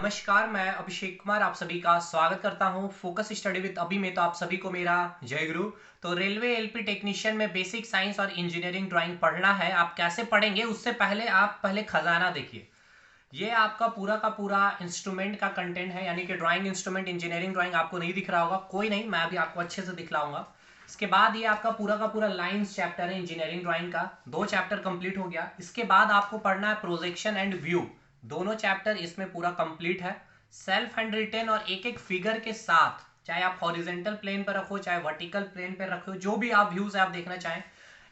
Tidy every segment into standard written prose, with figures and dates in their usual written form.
नमस्कार, मैं अभिषेक कुमार आप सभी का स्वागत करता हूं फोकस स्टडी विद अभी में। तो आप सभी को मेरा जय गुरु। तो रेलवे एलपी टेक्नीशियन में बेसिक साइंस और इंजीनियरिंग ड्राइंग पढ़ना है। आप कैसे पढ़ेंगे उससे पहले आप पहले खजाना देखिए। ये आपका पूरा का पूरा इंस्ट्रूमेंट का कंटेंट है, यानी कि ड्राइंग इंस्ट्रूमेंट इंजीनियरिंग ड्राइंग। आपको नहीं दिख रहा होगा, कोई नहीं, मैं अभी आपको अच्छे से दिखलाऊंगा। इसके बाद ये आपका पूरा का पूरा लाइंस चैप्टर है इंजीनियरिंग ड्राइंग का। 2 चैप्टर कंप्लीट हो गया। इसके बाद आपको पढ़ना है प्रोजेक्शन एंड व्यू। दोनों चैप्टर इसमें पूरा कंप्लीट है। सेल्फ हैंड रिटेन और एक एक फिगर के साथ, चाहे आप हॉरिजेंटल प्लेन पर रखो चाहे वर्टिकल प्लेन पर रखो, जो भी आप व्यूज आप देखना चाहें।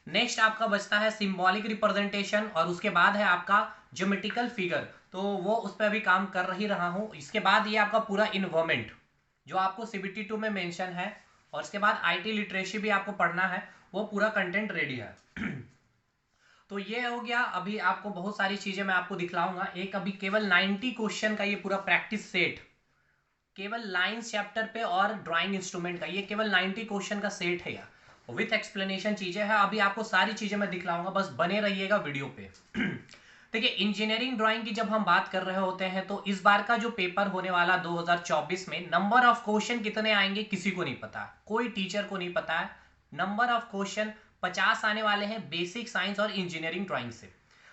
नेक्स्ट आपका बचता है सिंबॉलिक रिप्रेजेंटेशन और उसके बाद है आपका ज्योमेट्रिकल फिगर। तो वो उस पर अभी काम कर ही रहा हूँ। इसके बाद ये आपका पूरा इन्वायरमेंट जो आपको सीबीटी 2 में मेंशन है, और इसके बाद आईटी लिटरेसी भी आपको पढ़ना है। वो पूरा कंटेंट रेडी है। तो ये हो गया। अभी आपको बहुत सारी चीजें मैं आपको दिखलाऊंगा। एक अभी केवल 90 क्वेश्चन का ये पूरा प्रैक्टिस सेट, केवल लाइंस चैप्टर पे और ड्राइंग इंस्ट्रूमेंट का, ये केवल 90 क्वेश्चन का सेट है यार। विथ एक्सप्लेनेशन चीजें हैं। अभी आपको सारी चीजें मैं दिखलाऊंगा, बस बने रहिएगा वीडियो पे। देखिए, इंजीनियरिंग ड्राइंग की जब हम बात कर रहे होते हैं तो इस बार का जो पेपर होने वाला 2024 में, नंबर ऑफ क्वेश्चन कितने आएंगे किसी को नहीं पता, कोई टीचर को नहीं पता है। नंबर ऑफ क्वेश्चन 50 आने वाले हैं बेसिक साइंस और इंजीनियरिंग ड्राइंग से।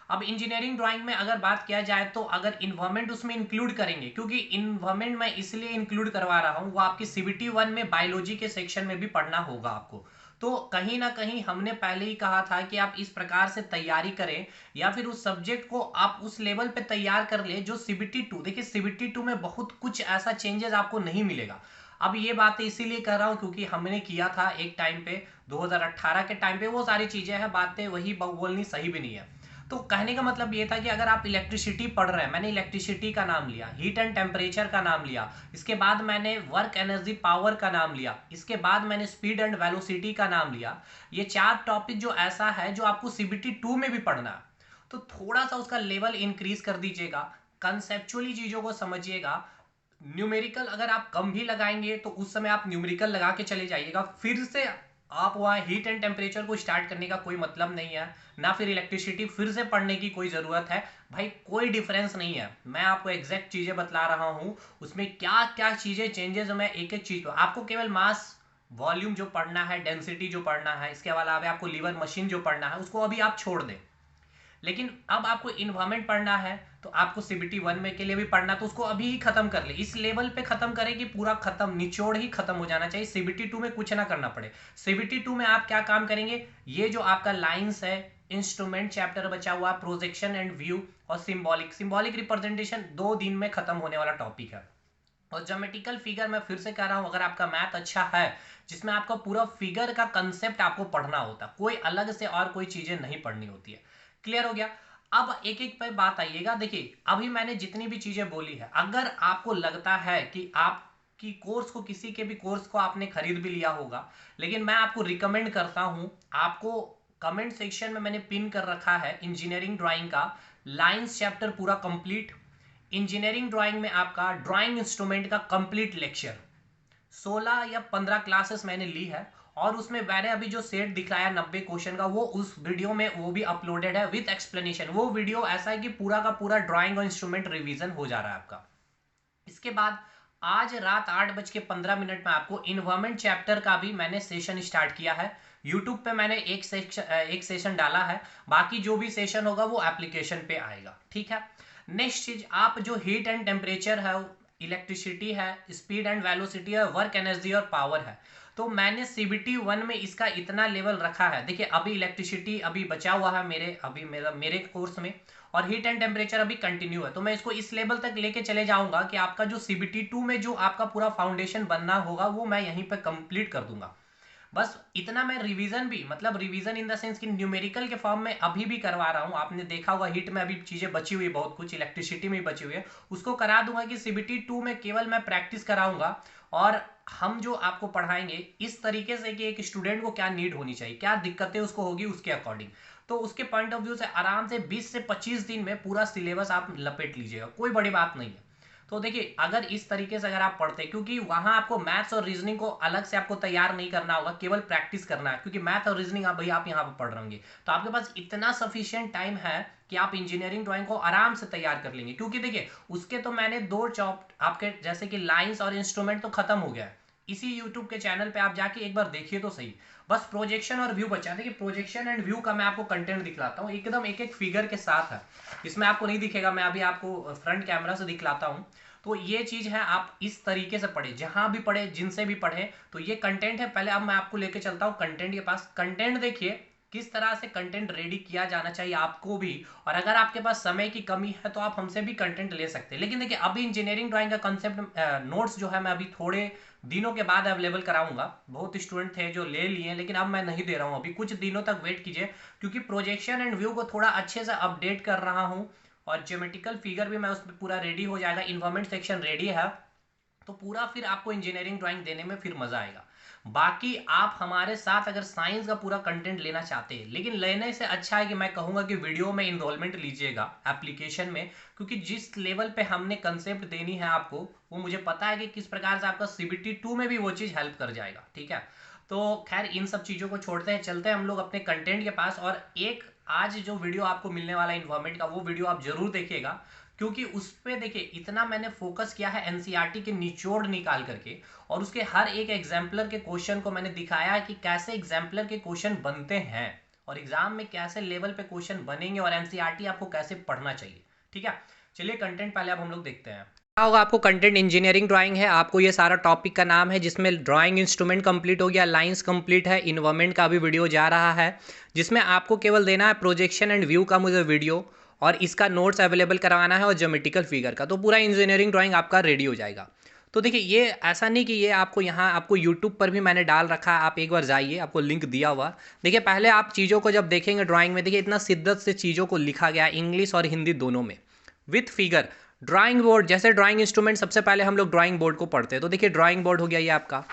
अब इंजीनियरिंग ड्राइंग में अगर बात किया जाए तो अगर इन्वायरमेंट उसमें इंक्लूड करेंगे, क्योंकि इन्वायरमेंट मैं इसलिए इंक्लूड करवा रहा हूँ, वो आपकी सीबीटी 1 में बायोलॉजी के सेक्शन में भी पढ़ना होगा आपको। तो कहीं ना कहीं हमने पहले ही कहा था कि आप इस प्रकार से तैयारी करें, या फिर उस सब्जेक्ट को आप उस लेवल पे तैयार कर ले जो सीबीटी 2। देखिए, सीबीटी 2 में बहुत कुछ ऐसा चेंजेस आपको नहीं मिलेगा। अब ये बात इसीलिए कर रहा हूँ क्योंकि हमने किया था एक टाइम पे, 2018 के टाइम पे। वो सारी चीजें हैं, बातें वही बोलनी सही भी नहीं है। तो कहने का मतलब ये था कि अगर आप इलेक्ट्रिसिटी पढ़ रहे हैं, मैंने इलेक्ट्रिसिटी का नाम लिया, हीट एंड टेम्परेचर का नाम लिया, इसके बाद मैंने वर्क एनर्जी पावर का नाम लिया, इसके बाद मैंने स्पीड एंड वेलोसिटी का नाम लिया। ये 4 टॉपिक जो ऐसा है जो आपको सीबीटी 2 में भी पढ़ना है, तो थोड़ा सा उसका लेवल इंक्रीज कर दीजिएगा, कंसेप्चुअली चीजों को समझिएगा। न्यूमेरिकल अगर आप कम भी लगाएंगे तो उस समय आप न्यूमेरिकल लगा के चले जाइएगा। फिर से आप वहाँ हीट एंड टेम्परेचर को स्टार्ट करने का कोई मतलब नहीं है, ना फिर इलेक्ट्रिसिटी फिर से पढ़ने की कोई ज़रूरत है। भाई कोई डिफरेंस नहीं है, मैं आपको एग्जैक्ट चीज़ें बतला रहा हूँ। उसमें क्या क्या चीज़ें चेंजेस, मैं एक एक चीज़ आपको केवल मास वॉल्यूम जो पढ़ना है, डेंसिटी जो पढ़ना है, इसके अलावा आपको लीवर मशीन जो पढ़ना है उसको अभी आप छोड़ दें। लेकिन अब आपको इन्वायरमेंट पढ़ना है तो आपको सीबीटी 1 में के लिए भी पढ़ना, तो उसको अभी ही खत्म कर ले, इस लेवल पे खत्म करें कि पूरा खत्म, निचोड़ ही खत्म हो जाना चाहिए, सीबीटी 2 में कुछ ना करना पड़े। सीबीटी 2 में आप क्या काम करेंगे, ये जो आपका लाइंस है, इंस्ट्रूमेंट चैप्टर बचा हुआ, प्रोजेक्शन एंड व्यू और सिंबॉलिक सिंबॉलिक रिप्रेजेंटेशन 2 दिन में खत्म होने वाला टॉपिक है। और ज्योमेट्रिकल फिगर मैं फिर से कह रहा हूं, अगर आपका मैथ अच्छा है जिसमें आपका पूरा फिगर का कंसेप्ट आपको पढ़ना होता, कोई अलग से और कोई चीजें नहीं पढ़नी होती है। क्लियर हो गया। अब एक एक पे बात आइएगा। देखिए, अभी मैंने जितनी भी चीजें बोली है, अगर आपको लगता है कि आप कि कोर्स को, किसी के भी कोर्स को आपने खरीद भी लिया होगा, लेकिन मैं आपको रिकमेंड करता हूं, आपको कमेंट सेक्शन में मैंने पिन कर रखा है इंजीनियरिंग ड्राइंग का लाइंस चैप्टर पूरा कंप्लीट। इंजीनियरिंग ड्राइंग में आपका ड्राइंग इंस्ट्रूमेंट का कंप्लीट लेक्चर 16 या 15 क्लासेस मैंने ली है, और उसमें मैंने अभी जो सेट दिखाया 90 क्वेश्चन का, वो उस वीडियो में वो भी अपलोडेड है विथ एक्सप्लेनेशन। वो वीडियो ऐसा है कि पूरा का पूरा ड्राइंग और इंस्ट्रूमेंट रिवीजन हो जा रहा है आपका। इसके बाद आज रात 8:15 में आपको इन्वायरमेंट चैप्टर का भी मैंने सेशन स्टार्ट किया है। यूट्यूब पे मैंने एक सेशन डाला है, बाकी जो भी सेशन होगा वो एप्लीकेशन पे आएगा। ठीक है। नेक्स्ट चीज, आप जो हीट एंड टेम्परेचर है, इलेक्ट्रिसिटी है, स्पीड एंड वेलोसिटी है, वर्क एनर्जी और पावर है, तो मैंने सीबीटी 1 में इसका इतना लेवल रखा है। देखिए, अभी इलेक्ट्रिसिटी अभी बचा हुआ है मेरे कोर्स में, और हीट एंड टेम्परेचर अभी कंटिन्यू है, तो मैं इसको इस लेवल तक लेके चले जाऊंगा कि आपका जो सीबीटी 2 में जो आपका पूरा फाउंडेशन बनना होगा वो मैं यहीं पे कंप्लीट कर दूंगा। बस इतना मैं रिवीजन भी, मतलब रिवीजन इन द सेंस कि न्यूमेरिकल के फॉर्म में अभी भी करवा रहा हूँ। आपने देखा होगा हीट में अभी चीजें बची हुई है, बहुत कुछ इलेक्ट्रिसिटी में बची हुई है, उसको करा दूंगा कि सीबीटी 2 में केवल मैं प्रैक्टिस कराऊंगा। और हम जो आपको पढ़ाएंगे इस तरीके से कि एक स्टूडेंट को क्या नीड होनी चाहिए, क्या दिक्कतें उसको होगी उसके अकॉर्डिंग, तो उसके पॉइंट ऑफ व्यू से आराम से 20 से 25 दिन में पूरा सिलेबस आप लपेट लीजिएगा, कोई बड़ी बात नहीं है। तो देखिए, अगर इस तरीके से अगर आप पढ़ते, क्योंकि वहां आपको मैथ्स और रीजनिंग को अलग से आपको तैयार नहीं करना होगा, केवल प्रैक्टिस करना है, क्योंकि मैथ और रीजनिंग आप भाई आप यहाँ पर पढ़ रहे होंगे, तो आपके पास इतना सफिशियंट टाइम है कि आप इंजीनियरिंग ड्राइंग को आराम से तैयार कर लेंगे, क्योंकि देखिए उसके तो मैंने 2 चॉप्ट आपके जैसे कि लाइंस और इंस्ट्रूमेंट तो खत्म हो गया है। इसी यूट्यूब के चैनल पे आप जाके एक बार देखिए तो सही, बस प्रोजेक्शन और व्यू बचा। देखिए प्रोजेक्शन एंड व्यू का मैं आपको कंटेंट दिखलाता हूँ, एकदम एक एक फिगर के साथ है। इसमें आपको नहीं दिखेगा, मैं अभी आपको फ्रंट कैमरा से दिखलाता हूँ। तो ये चीज है, आप इस तरीके से पढ़े, जहां भी पढ़े, जिनसे भी पढ़े, तो ये कंटेंट है। पहले अब मैं आपको लेके चलता हूँ कंटेंट के पास। कंटेंट देखिए किस तरह से कंटेंट रेडी किया जाना चाहिए आपको भी, और अगर आपके पास समय की कमी है तो आप हमसे भी कंटेंट ले सकते हैं। लेकिन देखिए अभी इंजीनियरिंग ड्राइंग का कंसेप्ट नोट्स जो है मैं अभी थोड़े दिनों के बाद अवेलेबल कराऊंगा। बहुत स्टूडेंट थे जो ले लिए, लेकिन अब मैं नहीं दे रहा हूँ, अभी कुछ दिनों तक वेट कीजिए, क्योंकि प्रोजेक्शन एंड व्यू को थोड़ा अच्छे से अपडेट कर रहा हूँ। और ज्योमेट्रिकल फिगर भी मैं उसमें पूरा रेडी हो जाएगा, इन्वायरमेंट सेक्शन रेडी है, तो पूरा फिर आपको इंजीनियरिंग ड्राइंग देने में फिर मजा आएगा। बाकी आप हमारे साथ अगर साइंस का पूरा कंटेंट लेना चाहते हैं, लेकिन लेने से अच्छा है कि मैं कहूंगा कि वीडियो में इन्वॉल्वमेंट लीजिएगा एप्लीकेशन में, क्योंकि जिस लेवल पे हमने कंसेप्ट देनी है आपको, वो मुझे पता है कि किस प्रकार से आपका सीबीटी 2 में भी वो चीज़ हेल्प कर जाएगा। ठीक है, तो खैर इन सब चीज़ों को छोड़ते हैं, चलते हैं हम लोग अपने कंटेंट के पास। और एक आज जो वीडियो आपको मिलने वाला है इन्वायरमेंट का, वो वीडियो आप जरूर देखिएगा, क्योंकि उस पर देखिए इतना मैंने फोकस किया है एनसीईआरटी के निचोड़ निकाल करके, और उसके हर एक एग्जाम्पलर के क्वेश्चन को मैंने दिखाया है कि कैसे एग्जाम्पलर के क्वेश्चन बनते हैं, और एग्जाम में कैसे लेवल पे क्वेश्चन बनेंगे, और एनसीईआरटी आपको कैसे पढ़ना चाहिए। ठीक है, चलिए कंटेंट पहले अब हम लोग देखते हैं। क्या होगा आपको, कंटेंट इंजीनियरिंग ड्राइंग है, आपको ये सारा टॉपिक का नाम है, जिसमें ड्राइंग इंस्ट्रूमेंट कंप्लीट हो गया, लाइंस कंप्लीट है, इन्वायरमेंट का भी वीडियो जा रहा है, जिसमें आपको केवल देना है प्रोजेक्शन एंड व्यू का मुझे वीडियो, और इसका नोट्स अवेलेबल करवाना है, और ज्योमेट्रिकल फिगर का, तो पूरा इंजीनियरिंग ड्राइंग आपका रेडी हो जाएगा। तो देखिए ये ऐसा नहीं कि ये आपको यहाँ आपको यूट्यूब पर भी मैंने डाल रखा है, आप एक बार जाइए, आपको लिंक दिया हुआ। देखिए पहले आप चीज़ों को जब देखेंगे ड्राइंग में, देखिए इतना शिद्दत से चीज़ों को लिखा गया इंग्लिश और हिंदी दोनों में, विथ फिगर। ड्राइंग बोर्ड, जैसे ड्राइंग इंस्ट्रूमेंट सबसे पहले हम लोग ड्राइंग बोर्ड को पढ़ते हैं, तो देखिए ड्राइंग बोर्ड हो गया ये आपका।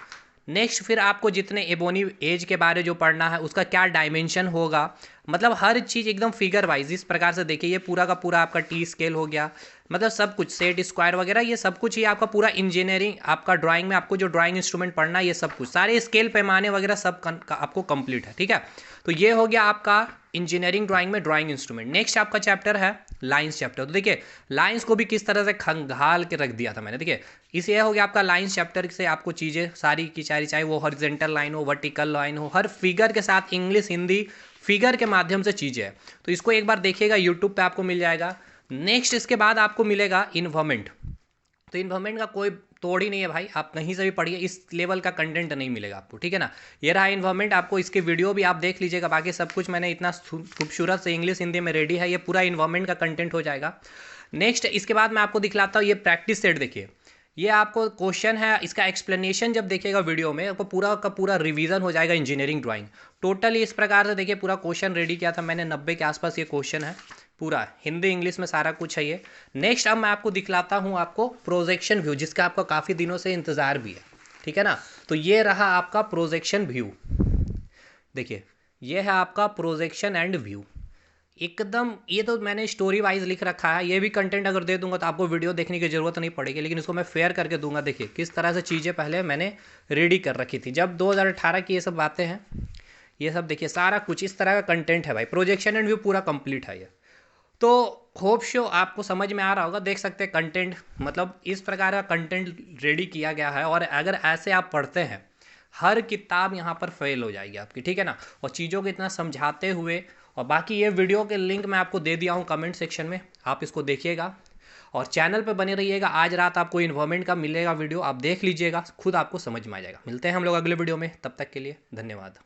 नेक्स्ट फिर आपको जितने एबोनी एज के बारे जो पढ़ना है, उसका क्या डायमेंशन होगा, मतलब हर चीज़ एकदम फिगर वाइज। इस प्रकार से देखिए ये पूरा का पूरा आपका टी स्केल हो गया, मतलब सब कुछ सेट स्क्वायर वगैरह, ये सब कुछ ही आपका पूरा इंजीनियरिंग आपका ड्राइंग में, आपको जो ड्राइंग इंस्ट्रूमेंट पढ़ना है, ये सब कुछ सारे स्केल पैमाने वगैरह सब आपको कंप्लीट है। ठीक है, तो ये हो गया आपका इंजीनियरिंग ड्राइंग में ड्राइंग इंस्ट्रूमेंट। नेक्स्ट आपका चैप्टर है लाइंस चैप्टर। तो देखिए लाइंस को भी किस तरह से खंगाल के रख दिया था मैंने। देखिए इस ये हो गया आपका लाइंस चैप्टर से आपको चीज़ें सारी की सारी, चाहे वो हॉरिजॉन्टल लाइन हो, वर्टिकल लाइन हो, हर फिगर के साथ इंग्लिश हिंदी फिगर के माध्यम से चीज़ें है, तो इसको एक बार देखिएगा, यूट्यूब पे आपको मिल जाएगा। नेक्स्ट इसके बाद आपको मिलेगा इन्वायरमेंट। तो इन्वायरमेंट का कोई तोड़ ही नहीं है भाई, आप कहीं से भी पढ़िए, इस लेवल का कंटेंट नहीं मिलेगा आपको। ठीक है ना, ये रहा इन्वायरमेंट, आपको इसके वीडियो भी आप देख लीजिएगा, बाकी सब कुछ मैंने इतना खूबसूरत से इंग्लिश हिंदी में रेडी है, ये पूरा इन्वायरमेंट का कंटेंट हो जाएगा। नेक्स्ट इसके बाद मैं आपको दिखलाता हूँ ये प्रैक्टिस सेट। देखिए ये आपको क्वेश्चन है, इसका एक्सप्लेनेशन जब देखिएगा वीडियो में, आपको पूरा का पूरा रिवीजन हो जाएगा इंजीनियरिंग ड्राइंग टोटली। इस प्रकार से देखिए पूरा क्वेश्चन रेडी किया था मैंने, 90 के आसपास ये क्वेश्चन है, पूरा हिंदी इंग्लिश में सारा कुछ है ये। नेक्स्ट अब मैं आपको दिखलाता हूँ आपको प्रोजेक्शन व्यू, जिसका आपका काफ़ी दिनों से इंतज़ार भी है। ठीक है ना, तो ये रहा आपका प्रोजेक्शन व्यू। देखिए ये है आपका प्रोजेक्शन एंड व्यू, एकदम ये तो मैंने स्टोरी वाइज लिख रखा है। ये भी कंटेंट अगर दे दूंगा तो आपको वीडियो देखने की ज़रूरत नहीं पड़ेगी, लेकिन इसको मैं फेयर करके दूंगा। देखिए किस तरह से चीज़ें पहले मैंने रेडी कर रखी थी, जब 2018 की ये सब बातें हैं, ये सब देखिए सारा कुछ इस तरह का कंटेंट है भाई। प्रोजेक्शन एंड व्यू पूरा कंप्लीट है ये, तो होप शो आपको समझ में आ रहा होगा। देख सकते हैं कंटेंट, मतलब इस प्रकार का कंटेंट रेडी किया गया है, और अगर ऐसे आप पढ़ते हैं, हर किताब यहाँ पर फेल हो जाएगी आपकी। ठीक है ना, और चीज़ों को इतना समझाते हुए, और बाकी ये वीडियो के लिंक मैं आपको दे दिया हूँ कमेंट सेक्शन में, आप इसको देखिएगा और चैनल पे बने रहिएगा। आज रात आपको इन्वायरमेंट का मिलेगा वीडियो, आप देख लीजिएगा, खुद आपको समझ में आ जाएगा। मिलते हैं हम लोग अगले वीडियो में, तब तक के लिए धन्यवाद।